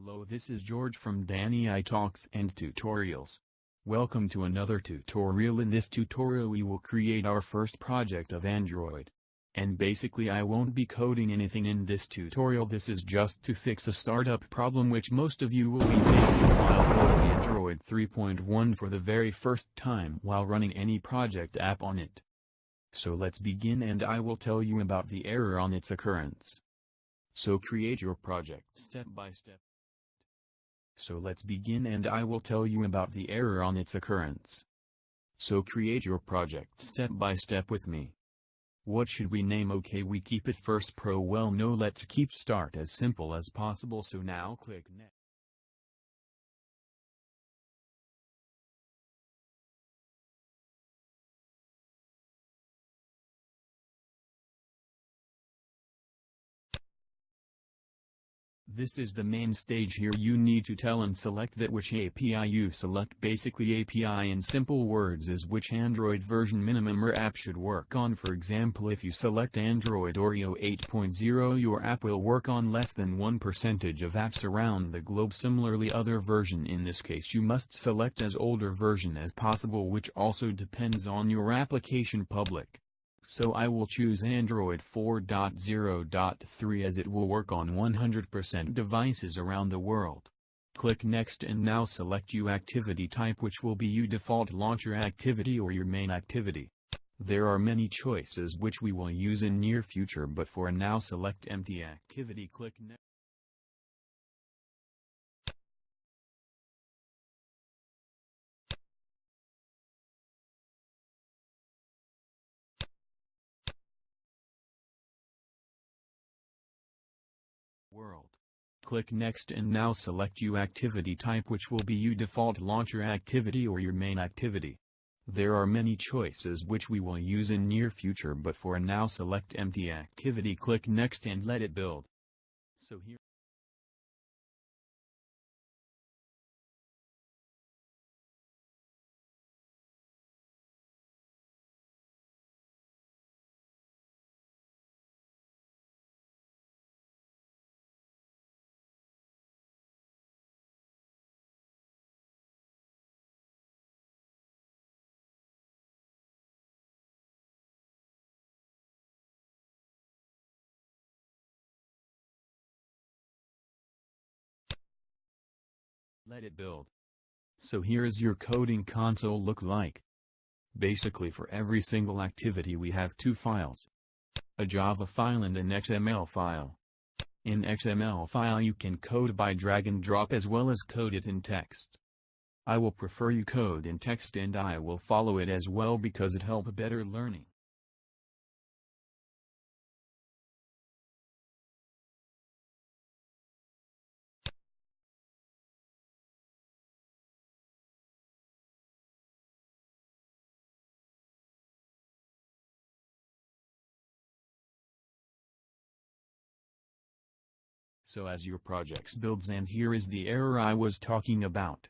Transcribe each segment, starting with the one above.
Hello, this is George from Danny I Talks and Tutorials. Welcome to another tutorial. In this tutorial we will create our first project of Android. And basically I won't be coding anything in this tutorial. This is just to fix a startup problem which most of you will be facing while running Android 3.1 for the very first time while running any project app on it. So let's begin and I will tell you about the error on its occurrence. So create your project step by step. So let's begin and I will tell you about the error on its occurrence. So create your project step by step with me. What should we name? Okay, we keep it First Pro. Well, no, let's keep Start as simple as possible. So now click Next. This is the main stage. Here you need to tell and select that which API you select. Basically API in simple words is which Android version minimum your app should work on. For example, if you select Android Oreo 8.0 your app will work on less than 1% of apps around the globe. Similarly other version, in this case you must select as older version as possible, which also depends on your application public. So I will choose Android 4.0.3 as it will work on 100% devices around the world. Click Next and now select your activity type, which will be your default launcher activity or your main activity. There are many choices which we will use in near future, but for now select empty activity. Click Next. World. Click Next and now select your activity type, which will be your default launcher activity or your main activity. There are many choices which we will use in near future, but for now select empty activity. Click Next and let it build. So here let it build. So here is your coding console look like. Basically for every single activity we have two files. A Java file and an XML file. In XML file you can code by drag and drop as well as code it in text. I will prefer you code in text and I will follow it as well because it helps better learning. So as your projects builds, and here is the error I was talking about,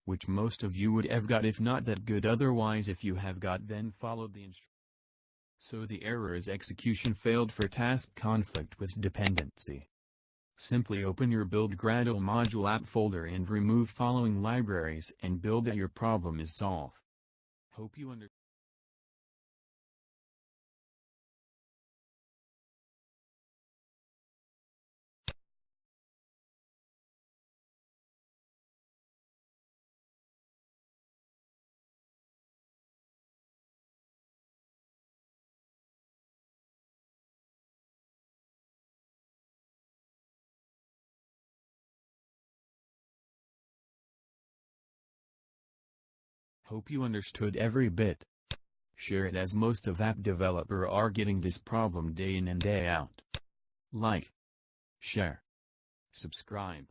which most of you would have got if not that good. Otherwise if you have got, then follow the instructions. So the error is execution failed for task conflict with dependency. Simply open your build Gradle module app folder and remove following libraries and build that your problem is solved. Hope you understand. Hope you understood every bit. Share it as most of app developer are getting this problem day in and day out. Like, share, subscribe.